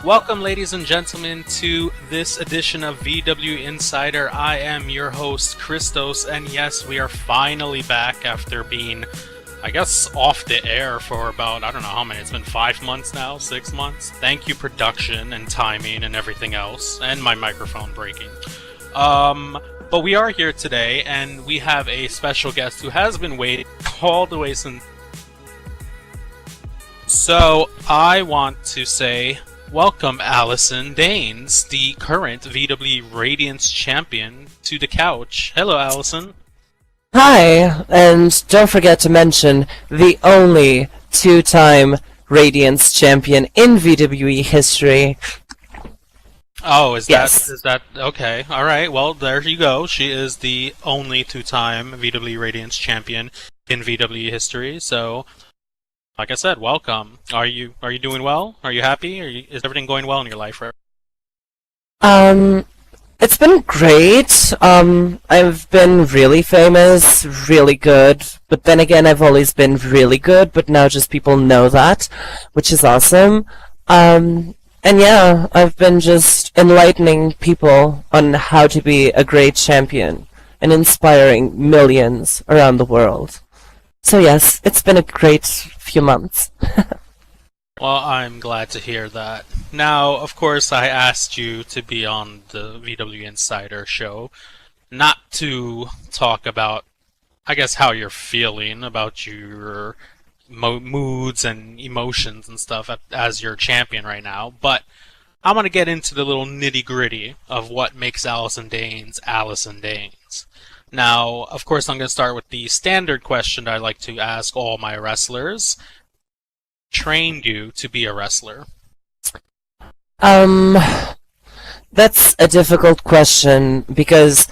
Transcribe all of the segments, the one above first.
Welcome, ladies and gentlemen, to this edition of VWE Insider. I am your host, Chrystos, and yes, we are finally back after being, I guess, off the air for about, I don't know how many, it's been 5 months now, 6 months. Thank you, production and timing and everything else, and my microphone breaking. But we are here today, and we have a special guest who has been waiting all the way since. So, I want to say, welcome Alison Daines, the current VWE Radiance Champion, to the couch. Hello, Alison. Hi, and don't forget to mention the only two-time Radiance Champion in VWE history. Oh, is Yes. that okay? All right. Well, there you go. She is the only two-time VWE Radiance Champion in VWE history. So, like I said, welcome. Are you doing well? Are you happy? Is everything going well in your life? It's been great. I've been really famous, really good, but then again, I've always been really good, but now just people know that, which is awesome. And yeah, I've been just enlightening people on how to be a great champion and inspiring millions around the world. So yes, it's been a great few months. Well, I'm glad to hear that. Now, of course, I asked you to be on the VWE Insider show, not to talk about, I guess, how you're feeling about your moods and emotions and stuff as your champion right now, but I want to get into the little nitty-gritty of what makes Alison Daines Alison Daines. Now, of course, I'm going to start with the standard question that I like to ask all my wrestlers. Trained you to be a wrestler? That's a difficult question because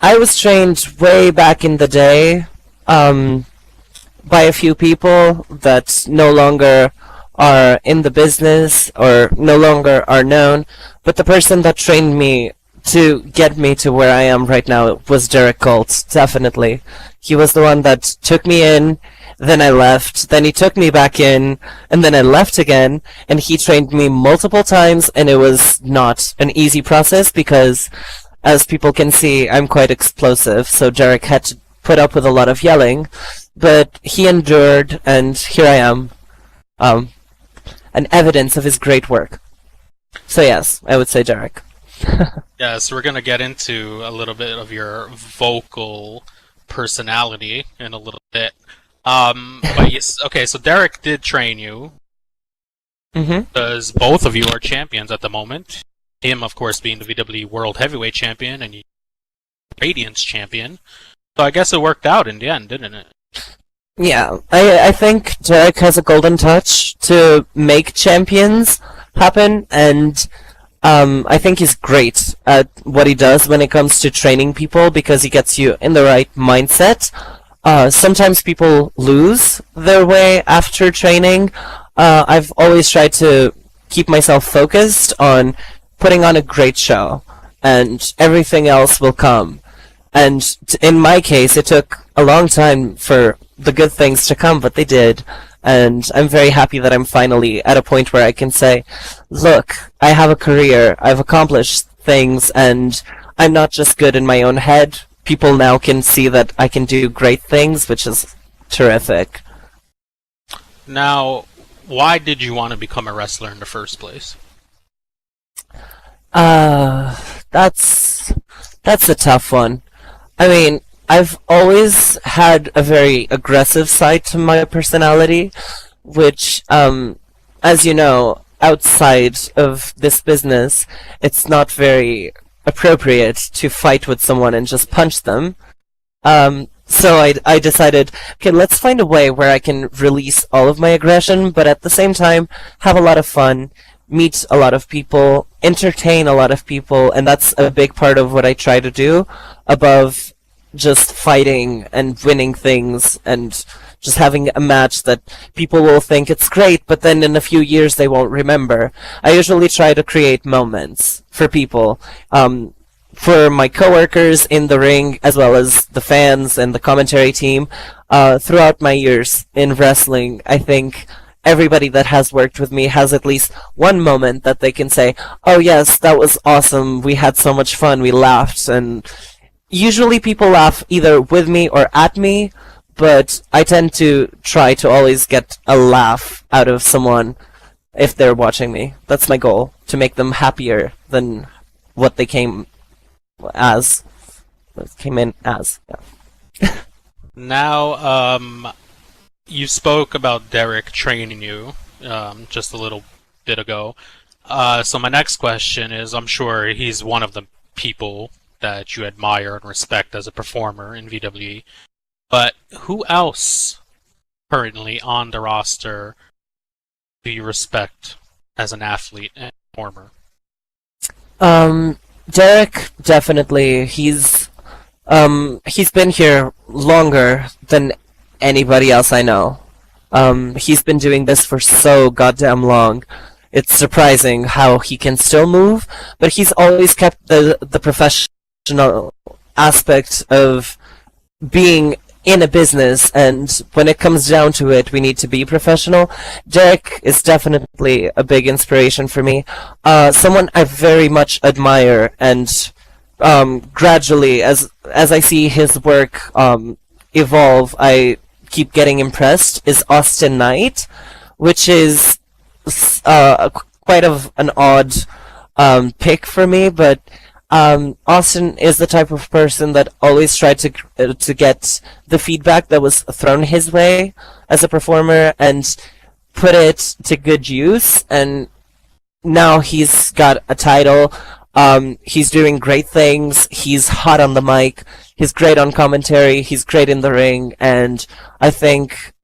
I was trained way back in the day, by a few people that no longer are in the business or no longer are known, but the person that trained me to get me to where I am right now was Derek Colt, definitely. He was the one that took me in, then I left, then he took me back in, and then I left again, and he trained me multiple times, and it was not an easy process because, as people can see, I'm quite explosive, so Derek had to put up with a lot of yelling, but he endured, and here I am, an evidence of his great work. So yes, I would say Derek. Yes, we're going to get into a little bit of your vocal personality in a little bit. But yes, okay, so Derek did train you, because both of you are champions at the moment. Him, of course, being the VWE World Heavyweight Champion, and you Radiance Champion. So I guess it worked out in the end, didn't it? Yeah, I think Derek has a golden touch to make champions happen, and I think he's great at what he does when it comes to training people because he gets you in the right mindset. Sometimes people lose their way after training. I've always tried to keep myself focused on putting on a great show, and everything else will come. And in my case, it took a long time for the good things to come, but they did. And I'm very happy that I'm finally at a point where I can say, look, I have a career, I've accomplished things, and I'm not just good in my own head. People now can see that I can do great things, which is terrific. Now, why did you want to become a wrestler in the first place? That's a tough one. I mean, I've always had a very aggressive side to my personality, which, as you know, outside of this business, it's not very appropriate to fight with someone and just punch them. So I decided, okay, let's find a way where I can release all of my aggression, but at the same time, have a lot of fun, meet a lot of people, entertain a lot of people, and that's a big part of what I try to do, above just fighting and winning things and just having a match that people will think it's great, but then in a few years they won't remember. I usually try to create moments for people, for my coworkers in the ring, as well as the fans and the commentary team. Throughout my years in wrestling, I think everybody that has worked with me has at least one moment that they can say, "Oh yes, that was awesome. We had so much fun. We laughed." And usually people laugh either with me or at me, but I tend to try to always get a laugh out of someone if they're watching me. That's my goal, to make them happier than what they came as. Came in as. Yeah. Now, you spoke about Derek training you just a little bit ago. So my next question is, I'm sure he's one of the people that you admire and respect as a performer in VWE, but who else currently on the roster do you respect as an athlete and performer? Derek, definitely. He's been here longer than anybody else I know. He's been doing this for so goddamn long. It's surprising how he can still move, but he's always kept the professional aspect of being in a business, and when it comes down to it, we need to be professional. Derek is definitely a big inspiration for me. Someone I very much admire, and gradually, as I see his work evolve, I keep getting impressed, is Austin Knight, which is quite of an odd pick for me, but Austin is the type of person that always tried to get the feedback that was thrown his way as a performer and put it to good use, and now he's got a title. He's doing great things. He's hot on the mic. He's great on commentary. He's great in the ring. And I think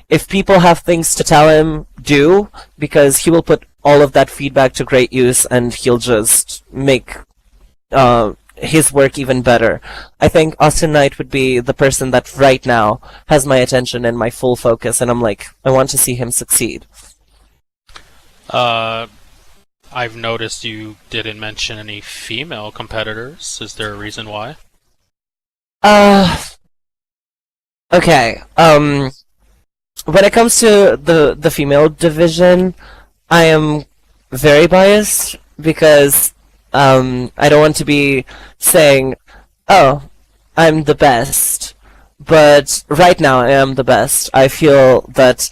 if people have things to tell him, do, because he will put all of that feedback to great use, and he'll just make his work even better. I think Austin Knight would be the person that right now has my attention and my full focus, and I'm like, I want to see him succeed. I've noticed you didn't mention any female competitors. Is there a reason why? Okay. When it comes to the female division, I am very biased because I don't want to be saying, "Oh, I'm the best," but right now I am the best. I feel that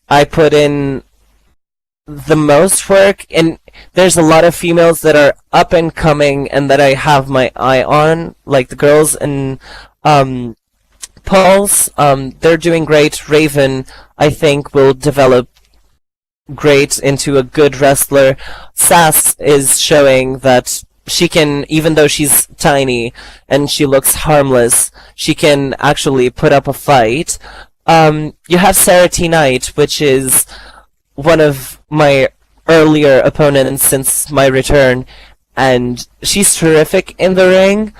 I put in the most work, and there's a lot of females that are up and coming and that I have my eye on, like the girls in Pulse. They're doing great. Raven, I think, will develop great into a good wrestler. Sass is showing that she can, even though she's tiny and she looks harmless, she can actually put up a fight. You have Sarah T. Knight, which is one of my earlier opponents since my return, and she's terrific in the ring,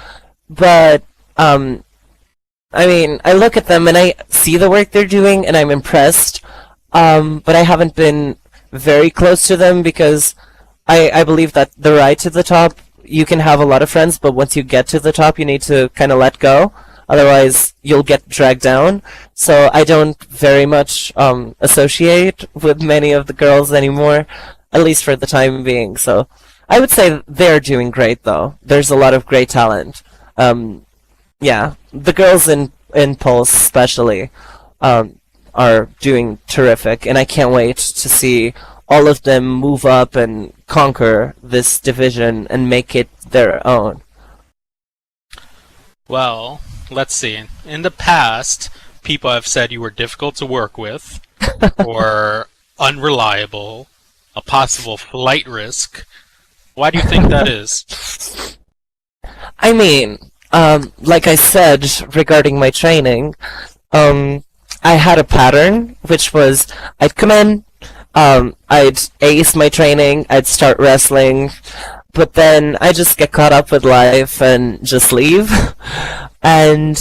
but I mean, I look at them and I see the work they're doing and I'm impressed, but I haven't been very close to them because I believe that the ride to the top, you can have a lot of friends, but once you get to the top, you need to kind of let go. Otherwise, you'll get dragged down. So I don't very much associate with many of the girls anymore, at least for the time being. So I would say they're doing great, though. There's a lot of great talent. Yeah, the girls in Pulse especially are doing terrific, and I can't wait to see all of them move up and conquer this division and make it their own. Well, let's see. In the past, people have said you were difficult to work with, or unreliable, a possible flight risk. Why do you think that is? I mean, like I said regarding my training, I had a pattern, which was I'd come in, I'd ace my training, I'd start wrestling, but then I just get caught up with life and just leave. And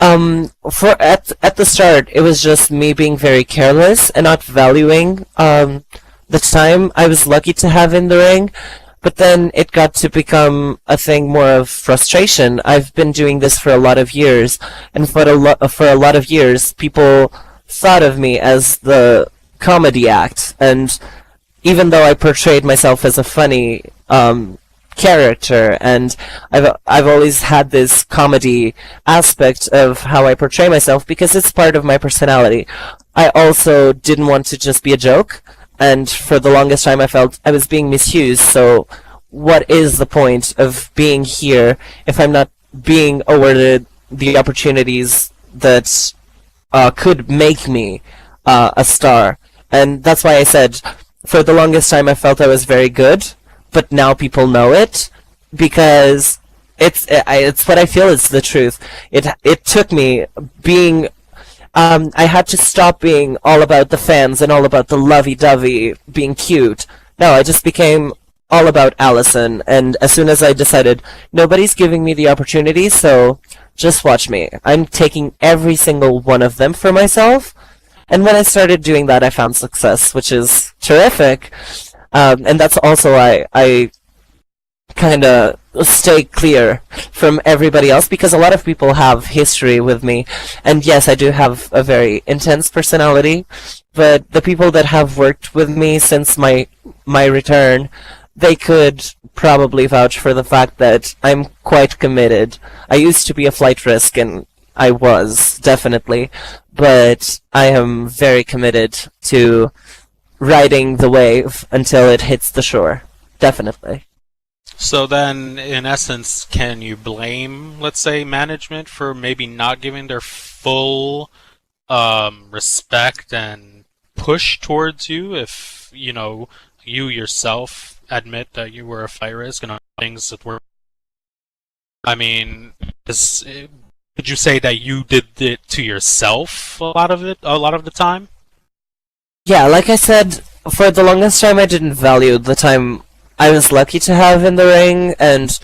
at the start, it was just me being very careless and not valuing the time I was lucky to have in the ring. But then it got to become a thing more of frustration. I've been doing this for a lot of years, and for a lot of years, people thought of me as the comedy act, and even though I portrayed myself as a funny character, and I've always had this comedy aspect of how I portray myself because it's part of my personality. I also didn't want to just be a joke, and for the longest time I felt I was being misused, so what is the point of being here if I'm not being awarded the opportunities that could make me a star? And that's why I said, for the longest time I felt I was very good, but now people know it, because it's what I feel is the truth. It took me being I had to stop being all about the fans and all about the lovey-dovey being cute. No, I just became all about Alison, and as soon as I decided nobody's giving me the opportunity, so just watch me. I'm taking every single one of them for myself, and when I started doing that, I found success, which is terrific. And that's also why I kind of stay clear from everybody else, because a lot of people have history with me, and yes, I do have a very intense personality, but the people that have worked with me since my return, they could probably vouch for the fact that I'm quite committed. I used to be a flight risk, and I was, definitely, but I am very committed to riding the wave until it hits the shore. Definitely. So then, in essence, can you blame, let's say, management for maybe not giving their full respect and push towards you if, you yourself admit that you were a flight risk and other things that were... I mean, could you say that you did it to yourself a lot of the time? Yeah, like I said, for the longest time I didn't value the time I was lucky to have in the ring and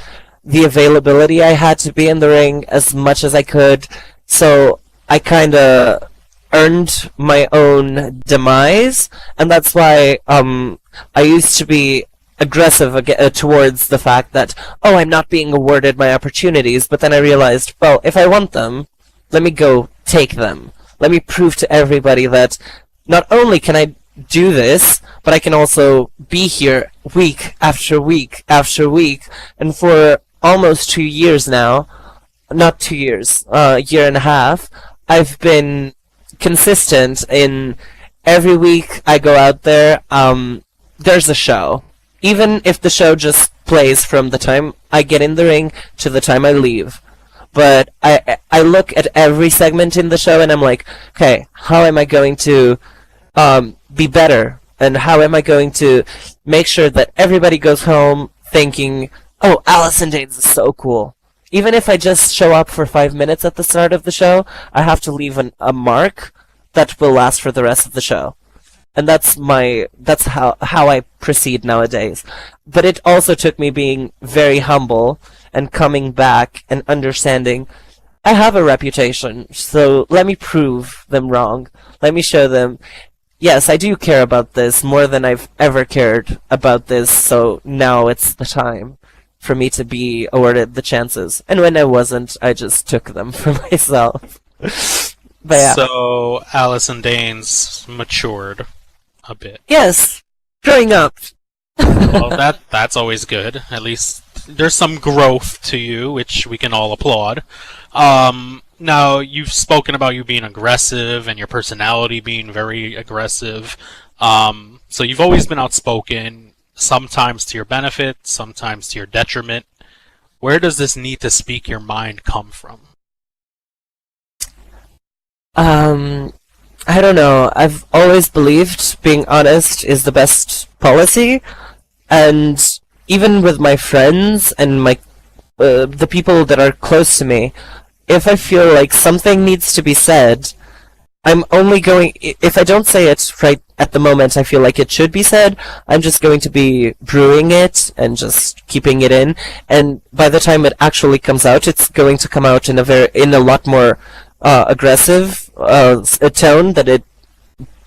the availability I had to be in the ring as much as I could, so I kinda earned my own demise, and that's why I used to be aggressive towards the fact that, oh, I'm not being awarded my opportunities, but then I realized, well, if I want them, let me go take them. Let me prove to everybody that not only can I do this, but I can also be here week after week after week, and for almost 2 years now, not 2 years, year and a half, I've been consistent in every week I go out there, there's a show. Even if the show just plays from the time I get in the ring to the time I leave. But I look at every segment in the show and I'm like, okay, how am I going to be better? And how am I going to make sure that everybody goes home thinking, oh, Alison Daines is so cool. Even if I just show up for 5 minutes at the start of the show, I have to leave a mark that will last for the rest of the show. And that's how I proceed nowadays. But it also took me being very humble and coming back and understanding I have a reputation, so let me prove them wrong. Let me show them, yes, I do care about this more than I've ever cared about this, so now it's the time for me to be awarded the chances. And when I wasn't, I just took them for myself. But yeah. So Alison Daines matured a bit. Yes, growing up. Well, that's always good. At least there's some growth to you, which we can all applaud. Now, you've spoken about you being aggressive and your personality being very aggressive. So you've always been outspoken, sometimes to your benefit, sometimes to your detriment. Where does this need to speak your mind come from? I don't know. I've always believed being honest is the best policy, and even with my friends and the people that are close to me, if I feel like something needs to be said, I'm only going... If I don't say it right at the moment I feel like it should be said, I'm just going to be brewing it and just keeping it in, and by the time it actually comes out, it's going to come out in a lot more aggressive a tone that it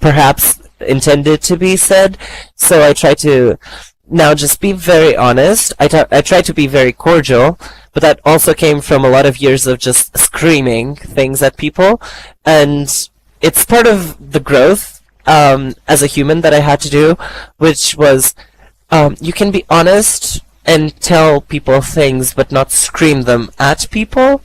perhaps intended to be said. So I try to now just be very honest. I try to be very cordial, but that also came from a lot of years of just screaming things at people, and it's part of the growth as a human that I had to do, which was you can be honest and tell people things, but not scream them at people,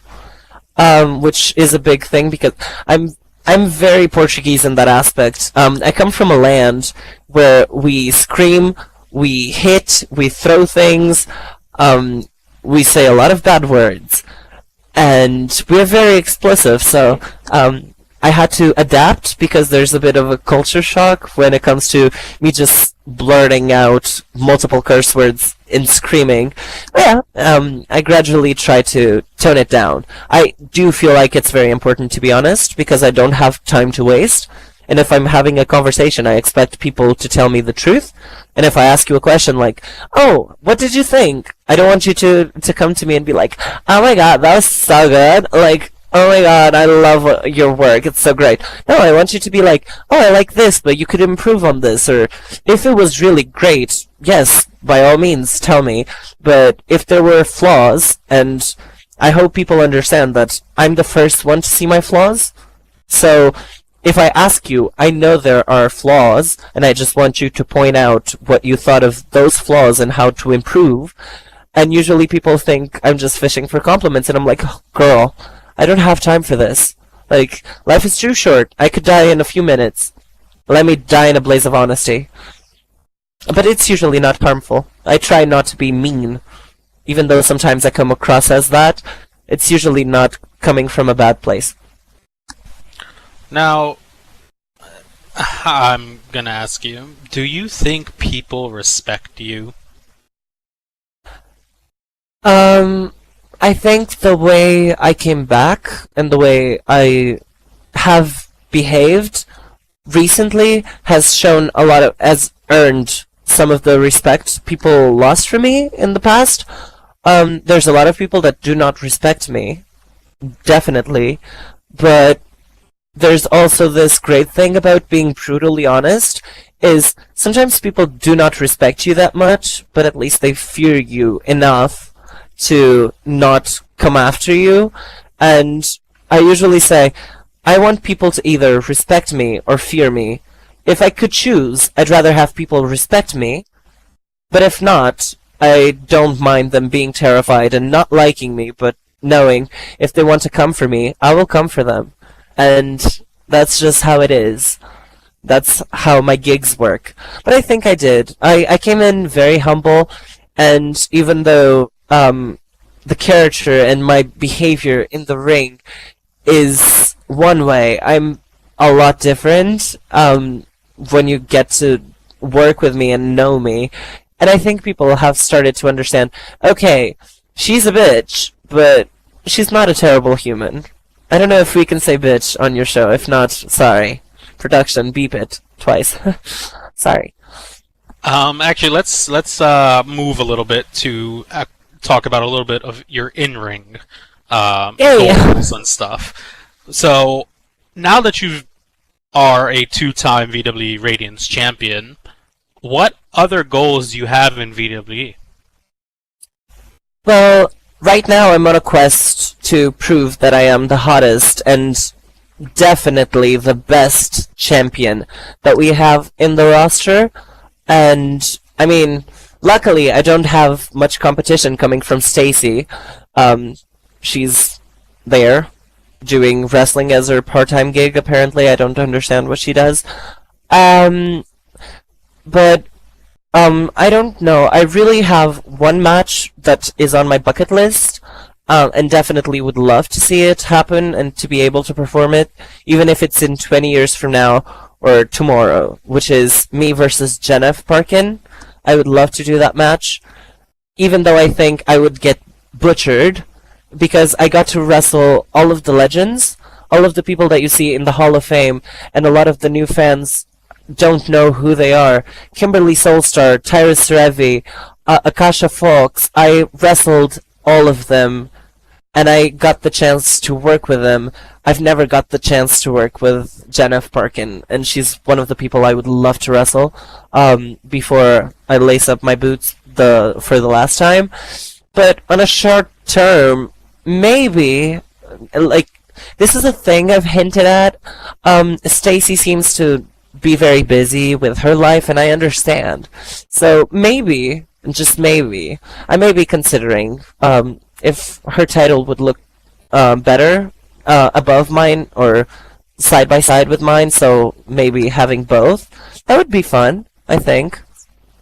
which is a big thing because I'm very Portuguese in that aspect. I come from a land where we scream, we hit, we throw things, we say a lot of bad words, and we're very explosive. So I had to adapt because there's a bit of a culture shock when it comes to me just blurting out multiple curse words and screaming. But yeah, I gradually try to tone it down. I do feel like it's very important to be honest because I don't have time to waste. And if I'm having a conversation, I expect people to tell me the truth. And if I ask you a question like, "Oh, what did you think?" I don't want you to come to me and be like, "Oh my god, that was so good." Like, "Oh my god, I love your work. It's so great." No, I want you to be like, "Oh, I like this, but you could improve on this." Or if it was really great, yes, by all means, tell me. But if there were flaws, and I hope people understand that I'm the first one to see my flaws. So if I ask you, I know there are flaws, and I just want you to point out what you thought of those flaws and how to improve. And usually people think I'm just fishing for compliments, and I'm like, "Oh, girl, I don't have time for this. Like, life is too short. I could die in a few minutes. Let me die in a blaze of honesty." But it's usually not harmful. I try not to be mean. Even though sometimes I come across as that, it's usually not coming from a bad place. Now, I'm gonna ask you, do you think people respect you? I think the way I came back and the way I have behaved recently has shown a lot of, has earned some of the respect people lost from me in the past. There's a lot of people that do not respect me, definitely, but there's also this great thing about being brutally honest, is sometimes people do not respect you that much, but at least they fear you enough to not come after you. And I usually say, I want people to either respect me or fear me. If I could choose, I'd rather have people respect me, but if not, I don't mind them being terrified and not liking me, but knowing if they want to come for me, I will come for them. And that's just how it is. That's how my gigs work. But I think I did. I came in very humble, and even though the character and my behavior in the ring is one way, I'm a lot different when you get to work with me and know me. And I think people have started to understand, okay, she's a bitch, but she's not a terrible human. I don't know if we can say bitch on your show. If not, sorry. Production, beep it twice. Sorry. Actually, let's move a little bit to talk about a little bit of your in-ring goals and stuff. So now that you are a two-time VWE Radiance Champion, what other goals do you have in VWE? Well, right now I'm on a quest to prove that I am the hottest and definitely the best champion that we have in the roster. And, I mean, luckily I don't have much competition coming from Stacy. She's there, doing wrestling as her part-time gig, apparently. I don't understand what she does. But I don't know. I really have one match that is on my bucket list, and definitely would love to see it happen and to be able to perform it, even if it's in 20 years from now or tomorrow, which is me versus Jennifer Parkin. I would love to do that match, even though I think I would get butchered, because I got to wrestle all of the legends, all of the people that you see in the Hall of Fame, and a lot of the new fans don't know who they are. Kimberly Soulstar, Tyrus Revi, Akasha Fox. I wrestled all of them, and I got the chance to work with them. I've never got the chance to work with Jennifer Parkin, and she's one of the people I would love to wrestle before I lace up my boots for the last time. But on a short term, maybe, like, this is a thing I've hinted at. Stacy seems to be very busy with her life, and I understand. So maybe, just maybe, I may be considering if her title would look better above mine or side by side with mine. So maybe having both, that would be fun. I think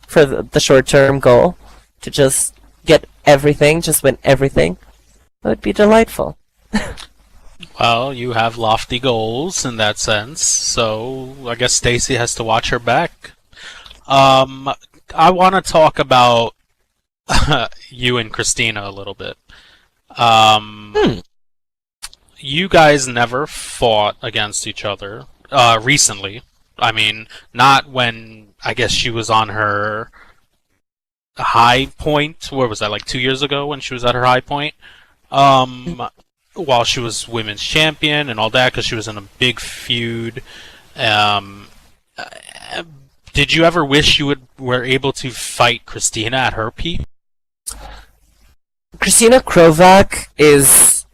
for the short term goal to just get everything, just win everything. That would be delightful. Well, you have lofty goals in that sense, so I guess Stacy has to watch her back. I want to talk about you and Christina a little bit. You guys never fought against each other recently. I mean, not when I guess she was on her high point. Where was that? Like 2 years ago when she was at her high point. While she was women's champion and all that, because she was in a big feud. Did you ever wish you were able to fight Christina at her peak? Christina Krovak is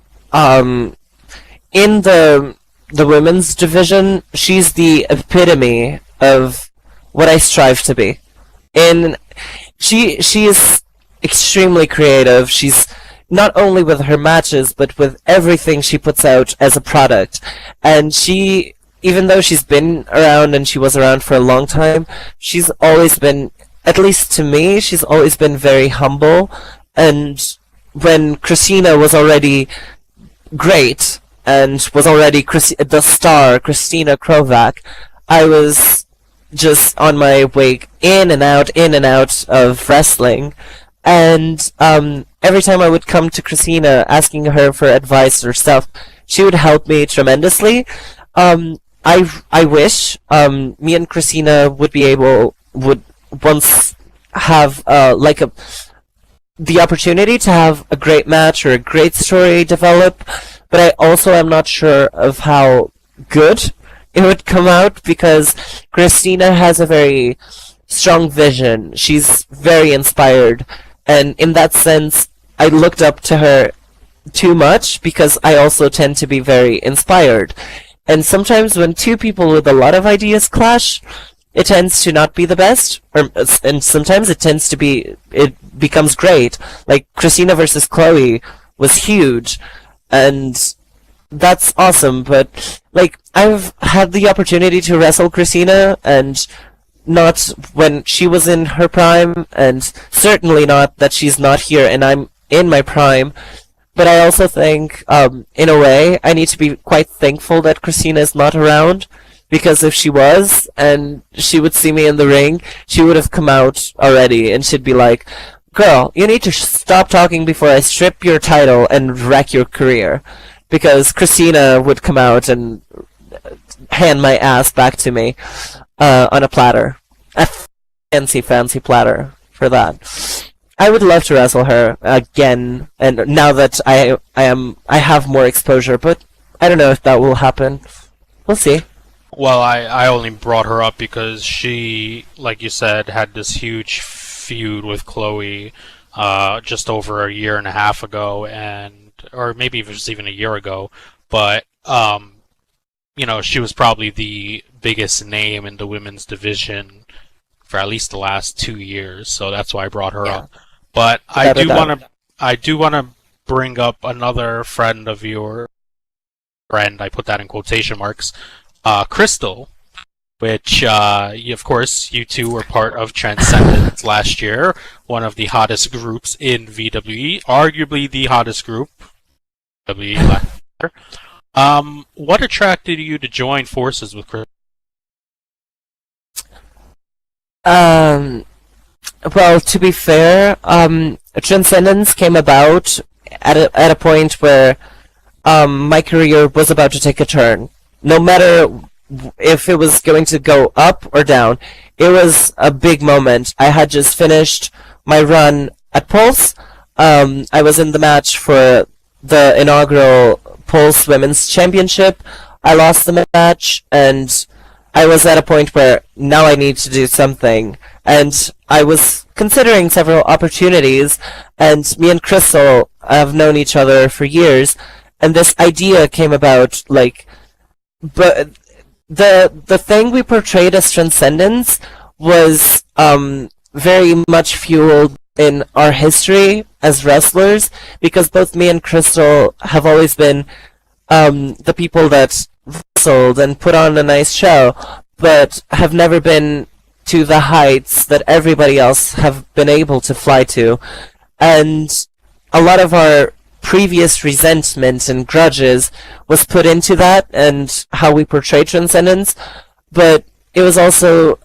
in the women's division. She's the epitome of what I strive to be. She is extremely creative. She's not only with her matches, but with everything she puts out as a product. And she, even though she's been around and she was around for a long time, she's always been, at least to me, she's always been very humble. And when Christina was already great and was already the star, Christina Krovak, I was just on my way in and out of wrestling. And every time I would come to Christina asking her for advice or stuff, she would help me tremendously. I wish me and Christina would once have the opportunity to have a great match or a great story develop, but I also am not sure of how good it would come out, because Christina has a very strong vision. She's very inspired. And in that sense, I looked up to her too much because I also tend to be very inspired. And sometimes when two people with a lot of ideas clash, it tends to not be the best, and sometimes it becomes great. Like Christina versus Chloe was huge, and that's awesome. But like, I've had the opportunity to wrestle Christina, and not when she was in her prime, and certainly not that she's not here and I'm in my prime. But I also think, in a way, I need to be quite thankful that Christina is not around, because if she was, and she would see me in the ring, she would have come out already, and she'd be like, "Girl, you need to stop talking before I strip your title and wreck your career." Because Christina would come out and hand my ass back to me on a platter. A fancy platter for that. I would love to wrestle her again, and now that I have more exposure, but I don't know if that will happen. We'll see. Well, I only brought her up because she, like you said, had this huge feud with Chloe just over a year and a half ago, or maybe it was even a year ago, but she was probably the biggest name in the women's division for at least the last 2 years, so that's why I brought her up. But I do want to bring up another friend of your friend. I put that in quotation marks. Crystal, which of course you two were part of Transcendence last year, one of the hottest groups in VWE, arguably the hottest group. VWE last year. What attracted you to join forces with Crystal? Well, to be fair, Transcendence came about at a point where my career was about to take a turn. No matter if it was going to go up or down, it was a big moment. I had just finished my run at Pulse. I was in the match for the inaugural Pulse Women's Championship. I lost the match, and I was at a point where now I need to do something. And I was considering several opportunities, and me and Crystal have known each other for years, and this idea came about, but the thing we portrayed as transcendence was very much fueled in our history as wrestlers, because both me and Crystal have always been the people that wrestled and put on a nice show, but have never been to the heights that everybody else have been able to fly to. And a lot of our previous resentment and grudges was put into that and how we portray transcendence, but it was also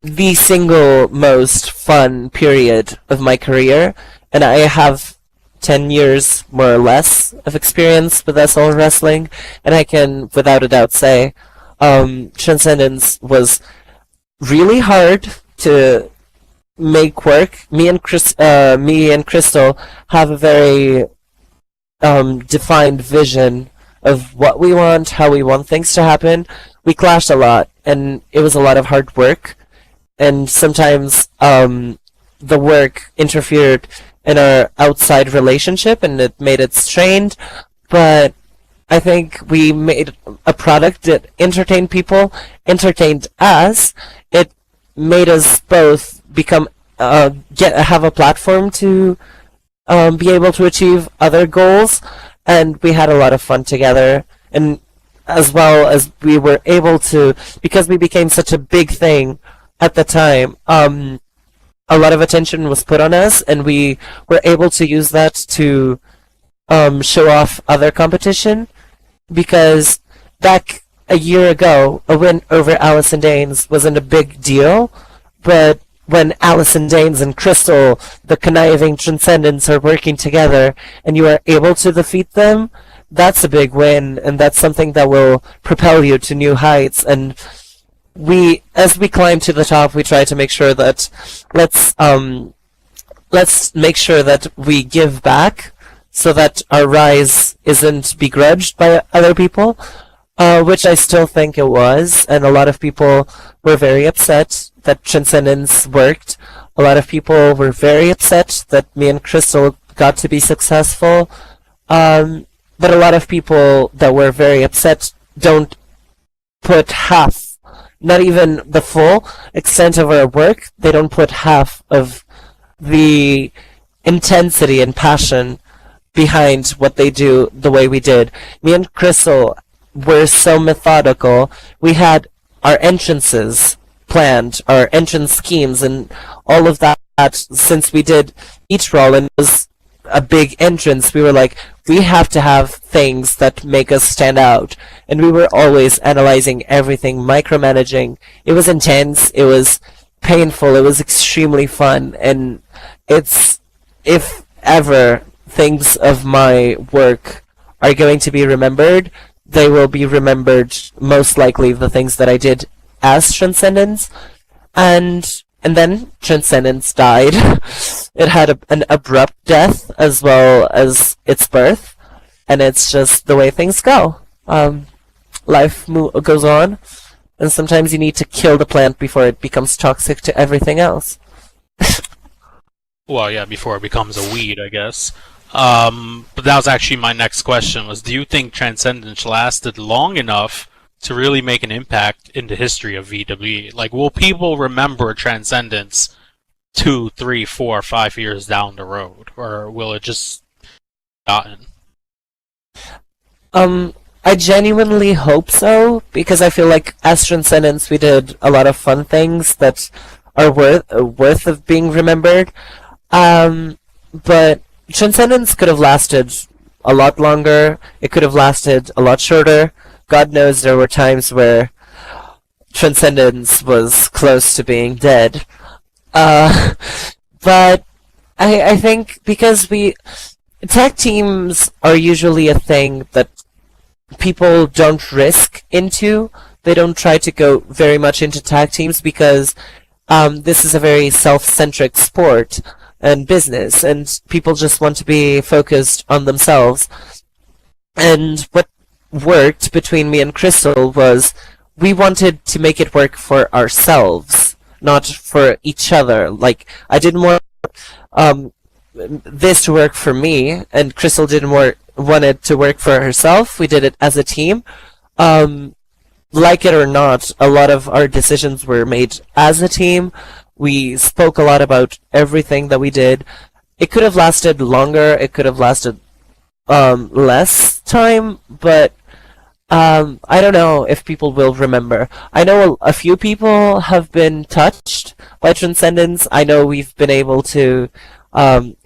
the single most fun period of my career, and I have 10 years, more or less, of experience with SL wrestling, and I can, without a doubt, say Transcendence was really hard to make work. Me and Crystal have a very defined vision of what we want, how we want things to happen. We clashed a lot, and it was a lot of hard work, and sometimes the work interfered in our outside relationship, and it made it strained, but I think we made a product that entertained people, entertained us. It made us both become have a platform to be able to achieve other goals, and we had a lot of fun together. And as well as we were able to, because we became such a big thing at the time, a lot of attention was put on us, and we were able to use that to show off other competition. Because back a year ago, a win over Alison Daines wasn't a big deal, but when Alison Daines and Crystal, the conniving Transcendents, are working together, and you are able to defeat them, that's a big win, and that's something that will propel you to new heights. And as we climb to the top, we try to make sure that let's make sure that we give back, so that our rise isn't begrudged by other people, which I still think it was, and a lot of people were very upset that Transcendence worked. A lot of people were very upset that me and Crystal got to be successful, but a lot of people that were very upset don't put half, not even the full extent of our work, they don't put half of the intensity and passion behind what they do the way we did. Me and Crystal were so methodical. We had our entrances planned, our entrance schemes, and all of that. Since we did each role and it was a big entrance, we were like, we have to have things that make us stand out. And we were always analyzing everything, micromanaging. It was intense, it was painful, it was extremely fun, and it's, if ever things of my work are going to be remembered, they will be remembered most likely the things that I did as Transcendence. And then Transcendence died. It had an abrupt death as well as its birth, and it's just the way things go. Life goes on, and sometimes you need to kill the plant before it becomes toxic to everything else. Well, yeah, before it becomes a weed, I guess. But that was actually my next question, was do you think Transcendence lasted long enough to really make an impact in the history of VWE? Like, will people remember Transcendence 2, 3, 4, 5 years down the road? Or will it just gotten? I genuinely hope so, because I feel like as Transcendence we did a lot of fun things that are worth of being remembered. But Transcendence could have lasted a lot longer. It could have lasted a lot shorter. God knows there were times where Transcendence was close to being dead. But I think because tag teams are usually a thing that people don't risk into. They don't try to go very much into tag teams because this is a very self-centric sport and business, and people just want to be focused on themselves. And what worked between me and Crystal was we wanted to make it work for ourselves, not for each other. Like, I didn't want this to work for me, and Crystal didn't want it to work for herself. We did it as a team. like it or not, a lot of our decisions were made as a team. We spoke a lot about everything that we did. It could have lasted longer. It could have lasted less time, but I don't know if people will remember. I know a few people have been touched by Transcendence. I know we've been able to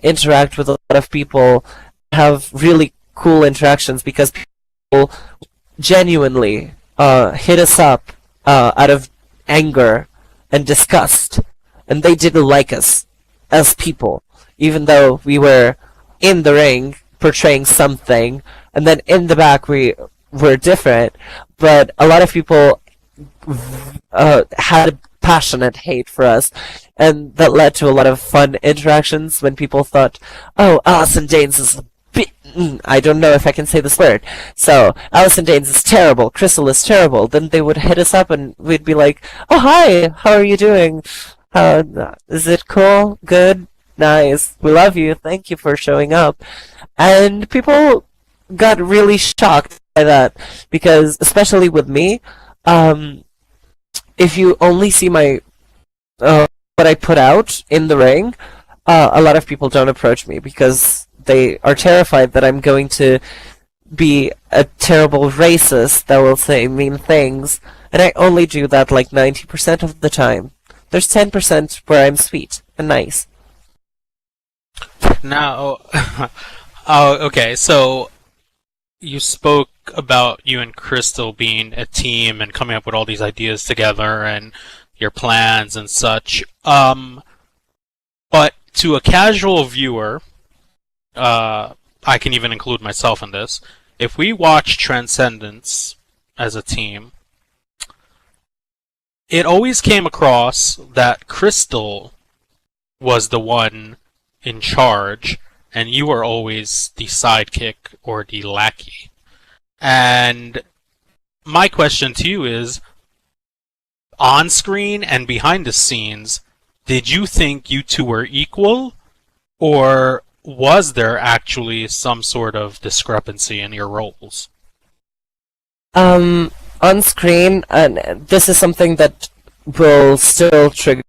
interact with a lot of people, have really cool interactions because people genuinely hit us up out of anger and disgust, and they didn't like us as people, even though we were in the ring portraying something, and then in the back we were different. But a lot of people had a passionate hate for us, and that led to a lot of fun interactions when people thought, "Oh, Alison Daines is a bit." I don't know if I can say this word. So, Alison Daines is terrible, Crystal is terrible. Then they would hit us up and we'd be like, "Oh, hi, how are you doing? Is it cool? Good? Nice. We love you. Thank you for showing up." And people got really shocked by that because, especially with me, if you only see my what I put out in the ring, a lot of people don't approach me because they are terrified that I'm going to be a terrible racist that will say mean things, and I only do that like 90% of the time. There's 10% where I'm sweet and nice. Now, oh, okay, so you spoke about you and Crystal being a team and coming up with all these ideas together and your plans and such. But to a casual viewer, I can even include myself in this, if we watch Transcendence as a team, it always came across that Crystal was the one in charge, and you were always the sidekick or the lackey. And my question to you is, on screen and behind the scenes, did you think you two were equal, or was there actually some sort of discrepancy in your roles? On screen, and this is something that will still trigger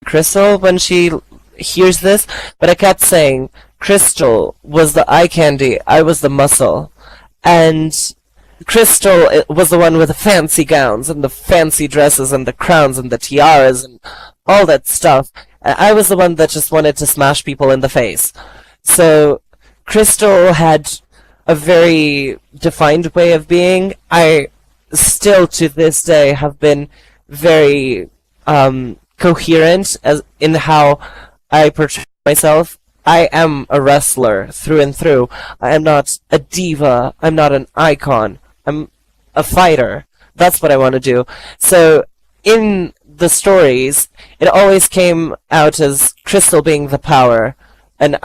Crystal when she hears this, but I kept saying Crystal was the eye candy, I was the muscle, and Crystal was the one with the fancy gowns and the fancy dresses and the crowns and the tiaras and all that stuff. I was the one that just wanted to smash people in the face. So Crystal had a very defined way of being. I still to this day have been very coherent as in how I portray myself. I am a wrestler through and through. I am not a diva. I'm not an icon. I'm a fighter. That's what I want to do. So in the stories, it always came out as Crystal being the power, and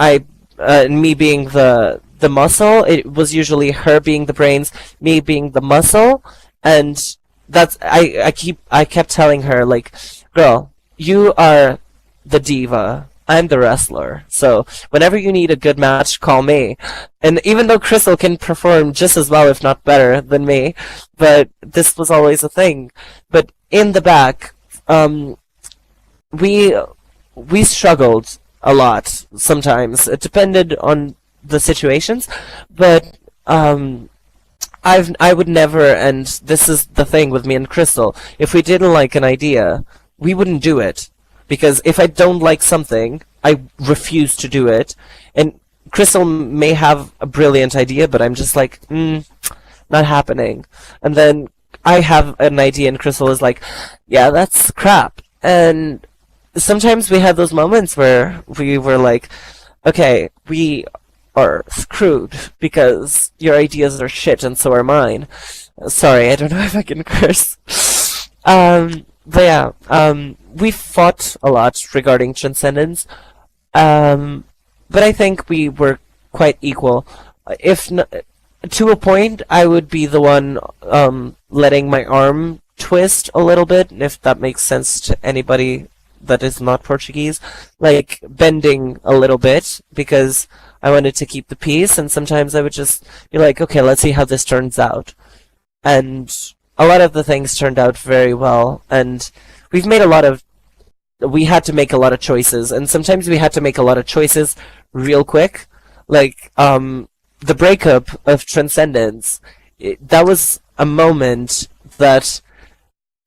me being the muscle. It was usually her being the brains, me being the muscle, and that's I kept telling her, like, girl, you are the diva. I'm the wrestler. So whenever you need a good match, call me. And even though Crystal can perform just as well, if not better, than me, but this was always a thing. But in the back, we struggled a lot sometimes. It depended on the situations, but I would never, and this is the thing with me and Crystal, if we didn't like an idea, we wouldn't do it. Because if I don't like something, I refuse to do it. And Crystal may have a brilliant idea, but I'm just like, not happening. And then I have an idea and Crystal is like, yeah, that's crap. And sometimes we had those moments where we were like, okay, we are screwed because your ideas are shit and so are mine. Sorry, I don't know if I can curse. But yeah, we fought a lot regarding Transcendence, but I think we were quite equal. If to a point, I would be the one letting my arm twist a little bit, if that makes sense to anybody that is not Portuguese, like bending a little bit, because I wanted to keep the peace, and sometimes I would just be like, okay, let's see how this turns out. And a lot of the things turned out very well, and we've made a lot of we had to make a lot of choices, and sometimes we had to make a lot of choices real quick. Like, the breakup of Transcendence, that was a moment that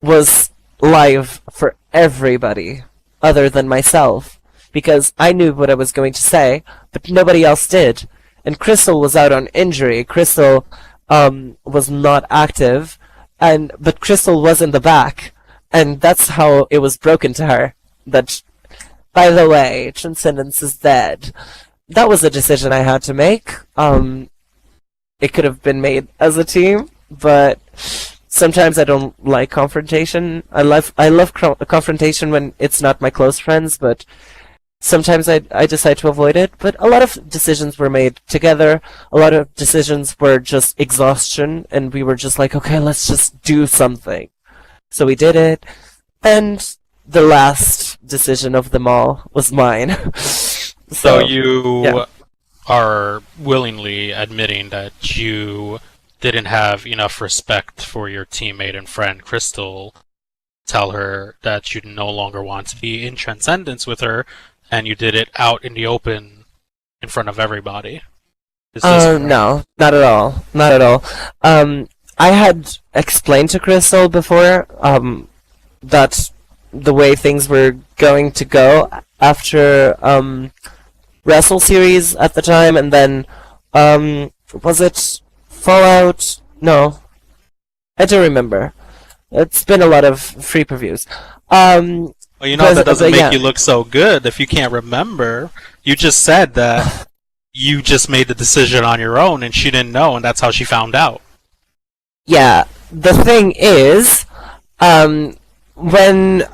was live for everybody other than myself, because I knew what I was going to say, but nobody else did. And Crystal was out on injury. Crystal was not active, but Crystal was in the back, and that's how it was broken to her. That, by the way, Transcendence is dead. That was a decision I had to make. It could have been made as a team, but sometimes I don't like confrontation. I love confrontation when it's not my close friends, but sometimes I decide to avoid it. But a lot of decisions were made together. A lot of decisions were just exhaustion, and we were just like, okay, let's just do something. So we did it, and the last decision of them all was mine. So you yeah. are willingly admitting that you didn't have enough respect for your teammate and friend Crystal. Tell her that you no longer want to be in Transcendence with her, and you did it out in the open in front of everybody. No, not at all. Not at all. I had explained to Crystal before that the way things were going to go after Wrestle Series at the time, and then was it Fallout? No, I don't remember. It's been a lot of free previews. Well, that doesn't make you look so good if you can't remember. You just said that you just made the decision on your own, and she didn't know, and that's how she found out. Yeah, the thing is, when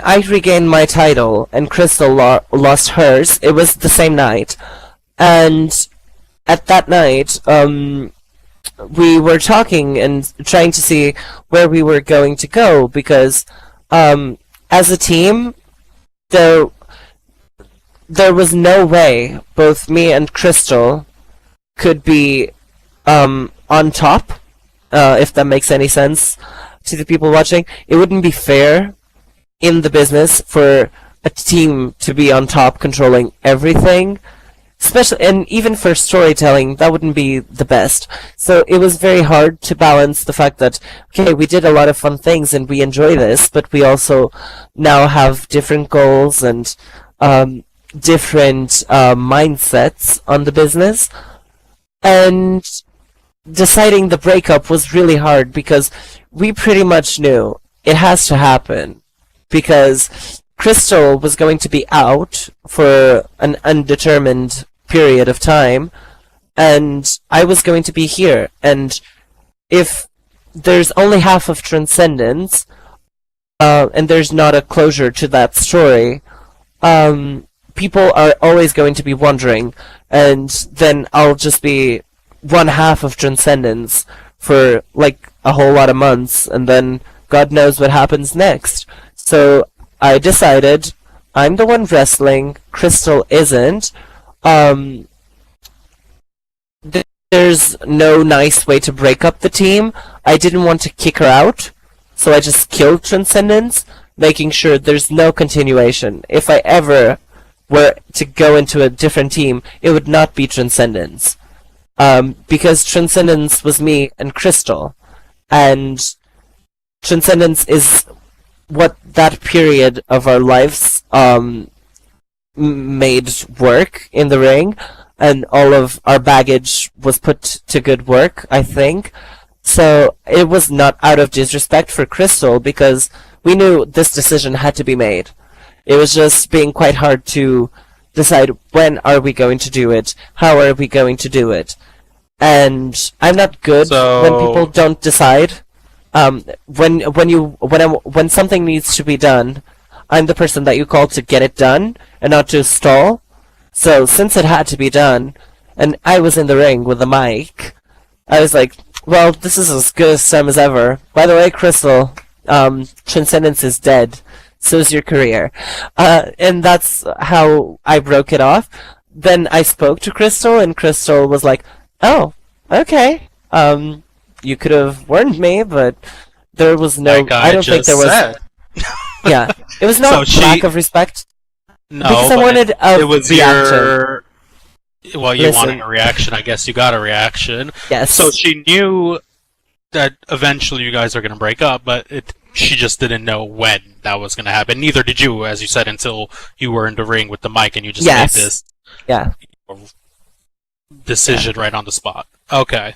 I regained my title and Crystal lost hers, it was the same night. And at that night, we were talking and trying to see where we were going to go, because as a team, there was no way both me and Crystal could be on top, if that makes any sense to the people watching. It wouldn't be fair in the business for a team to be on top controlling everything, especially, and even for storytelling, that wouldn't be the best. So it was very hard to balance the fact that, okay, we did a lot of fun things and we enjoy this, but we also now have different goals and different mindsets on the business. And deciding the breakup was really hard, because we pretty much knew it has to happen, because Crystal was going to be out for an undetermined period of time, and I was going to be here. And if there's only half of Transcendence, and there's not a closure to that story, people are always going to be wondering, and then I'll just be one half of Transcendence for like a whole lot of months, and then God knows what happens next. So I decided I'm the one wrestling, Crystal isn't. There's no nice way to break up the team. I didn't want to kick her out, so I just killed Transcendence, making sure there's no continuation. If I ever were to go into a different team, it would not be Transcendence. Because Transcendence was me and Crystal, and Transcendence is what that period of our lives made work in the ring, and all of our baggage was put to good work, I think. So it was not out of disrespect for Crystal, because we knew this decision had to be made. It was just being quite hard to decide, when are we going to do it, how are we going to do it. And I'm not good when people don't decide. When something needs to be done, I'm the person that you call to get it done and not to stall. So since it had to be done, and I was in the ring with the mic, I was like, well, this is as good a time as ever. By the way, Crystal, Transcendence is dead. So is your career. And that's how I broke it off. Then I spoke to Crystal, and Crystal was like, oh, okay. you could have warned me, but there was no. Like I I don't think just there was. said. Yeah, it was So not she- lack of respect No, because I but wanted a it was reaction. your. Well, you Listen. wanted a reaction. I guess you got a reaction. Yes. So she knew that eventually you guys are going to break up, but she just didn't know when that was going to happen. Neither did you, as you said, until you were in the ring with the mic and you just Yes. made this Yeah. decision right on the spot. Okay.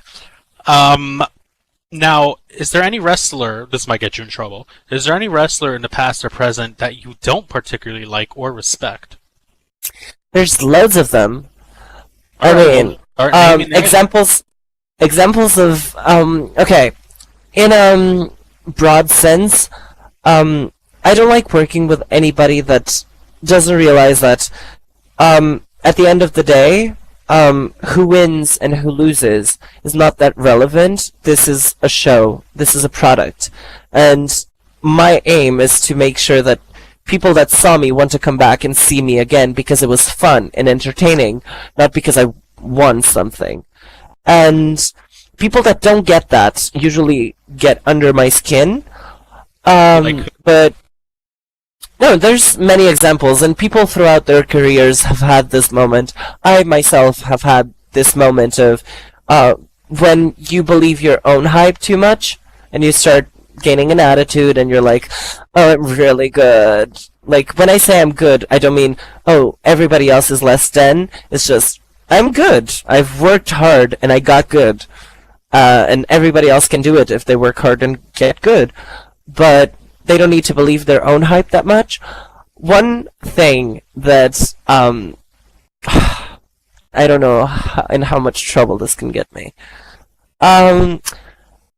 Now, is there any wrestler, this might get you in trouble, is there any wrestler in the past or present that you don't particularly like or respect? There's loads of them. I Alright, mean, well, start naming names. examples of okay, in broad sense, I don't like working with anybody that doesn't realize that at the end of the day, who wins and who loses is not that relevant. This is a show. This is a product, and my aim is to make sure that people that saw me want to come back and see me again because it was fun and entertaining, not because I won something. And people that don't get that usually get under my skin. But no, there's many examples, and people throughout their careers have had this moment. I myself have had this moment of when you believe your own hype too much, and you start gaining an attitude, and you're like, oh, I'm really good. Like, when I say I'm good, I don't mean, oh, everybody else is less than. It's just, I'm good. I've worked hard, and I got good. And everybody else can do it if they work hard and get good. But they don't need to believe their own hype that much. One thing that, I don't know in how much trouble this can get me.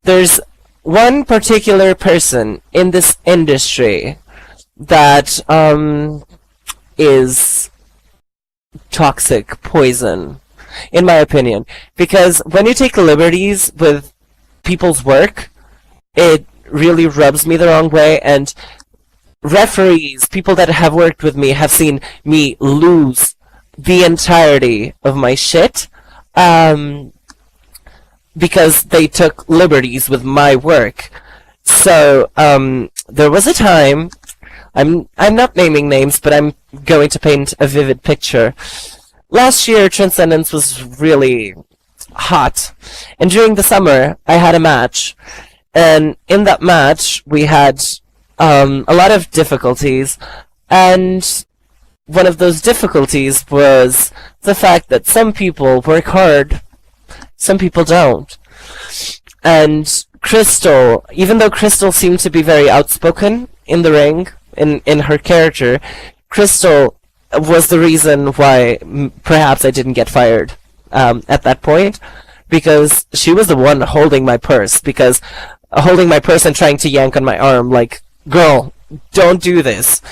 There's one particular person in this industry that is toxic poison, in my opinion. Because when you take liberties with people's work, it really rubs me the wrong way, and referees, people that have worked with me, have seen me lose the entirety of my shit, because they took liberties with my work. So, there was a time, I'm not naming names, but I'm going to paint a vivid picture. Last year, Transcendence was really hot, and during the summer, I had a match, and in that match, we had a lot of difficulties, and one of those difficulties was the fact that some people work hard, some people don't. And Crystal, even though Crystal seemed to be very outspoken in the ring, in her character, Crystal was the reason why perhaps I didn't get fired at that point, because she was the one holding my purse, and trying to yank on my arm, like, girl, don't do this.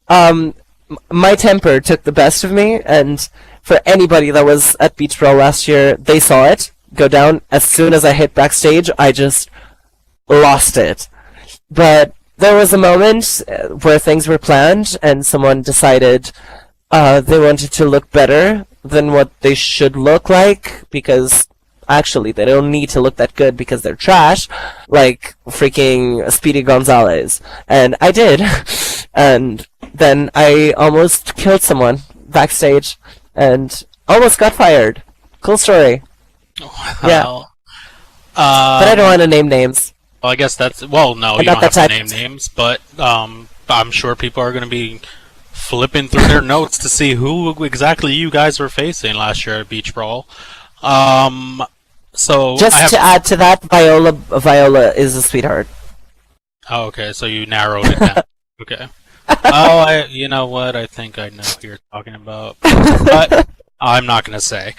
My temper took the best of me, and for anybody that was at Beach Brawl last year, they saw it go down. As soon as I hit backstage, I just lost it. But there was a moment where things were planned, and someone decided they wanted to look better than what they should look like, because actually they don't need to look that good because they're trash, like freaking Speedy Gonzalez. And I did. And then I almost killed someone backstage and almost got fired. Cool story. Yeah. Well, But I don't want to name names. well, I guess that's well. No, I'm you not don't have that to type. name names, but I'm sure people are going to be flipping through their notes to see who exactly you guys were facing last year at Beach Brawl. So Just to add to that, Viola is a sweetheart. Oh, okay, so you narrowed it down. Okay. Oh, you know what? I think I know who you're talking about, but I'm not going to say.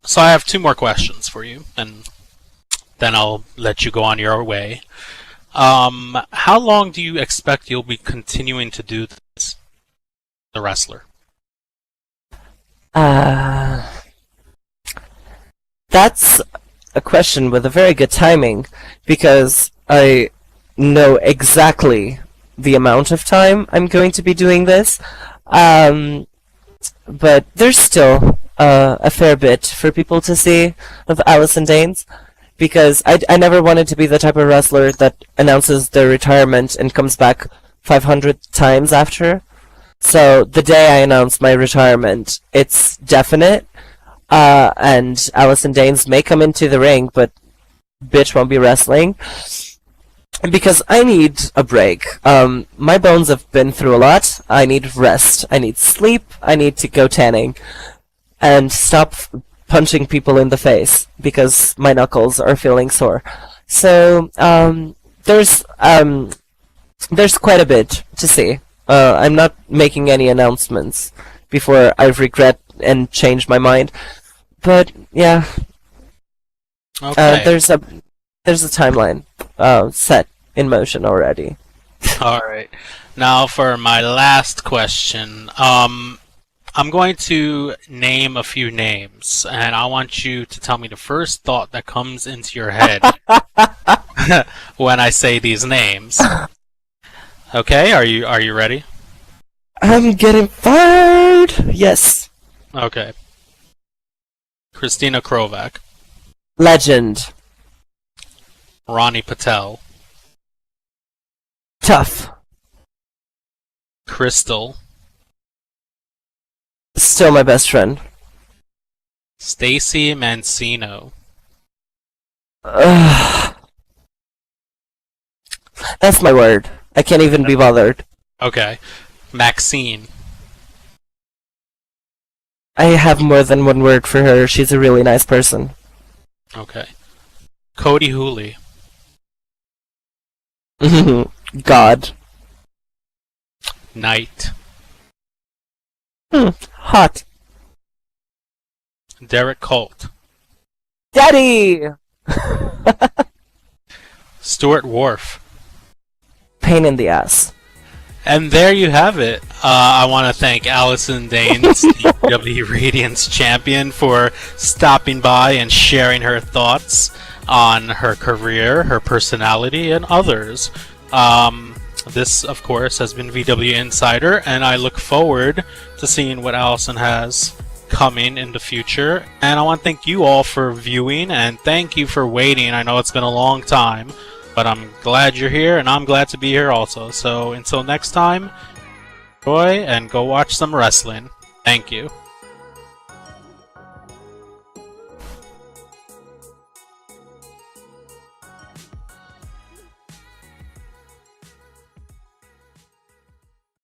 So I have two more questions for you, and then I'll let you go on your way. How long do you expect you'll be continuing to do this, the wrestler? That's a question with a very good timing, because I know exactly the amount of time I'm going to be doing this. But there's still a fair bit for people to see of Alison Daines, because I never wanted to be the type of wrestler that announces their retirement and comes back 500 times after. So the day I announce my retirement, it's definite, and Alison Daines may come into the ring, but bitch won't be wrestling. Because I need a break. My bones have been through a lot. I need rest. I need sleep. I need to go tanning. And stop punching people in the face, because my knuckles are feeling sore. So, there's quite a bit to see. I'm not making any announcements before I regret and change my mind. But, yeah. Okay. There's a timeline set in motion already. Alright. Now for my last question. I'm going to name a few names, and I want you to tell me the first thought that comes into your head when I say these names. Okay, are you ready? I'm getting fired! Yes. Okay. Christina Krovak. Legend. Ronnie Patel. Tough. Crystal. Still my best friend. Stacy Mancino. Ugh. That's my word. I can't even be bothered. Okay. Maxine. I have more than one word for her. She's a really nice person. Okay. Cody Hooley. God. Knight. Hot. Derek Colt. Daddy! Stuart Wharf. Pain in the ass. And there you have it. I want to thank Alison Daines, the VWE Radiance Champion, for stopping by and sharing her thoughts on her career, her personality, and others. This, of course, has been VWE Insider, and I look forward to seeing what Alison has coming in the future. And I want to thank you all for viewing, and thank you for waiting. I know it's been a long time, but I'm glad you're here, and I'm glad to be here also. So until next time, enjoy and go watch some wrestling. Thank you.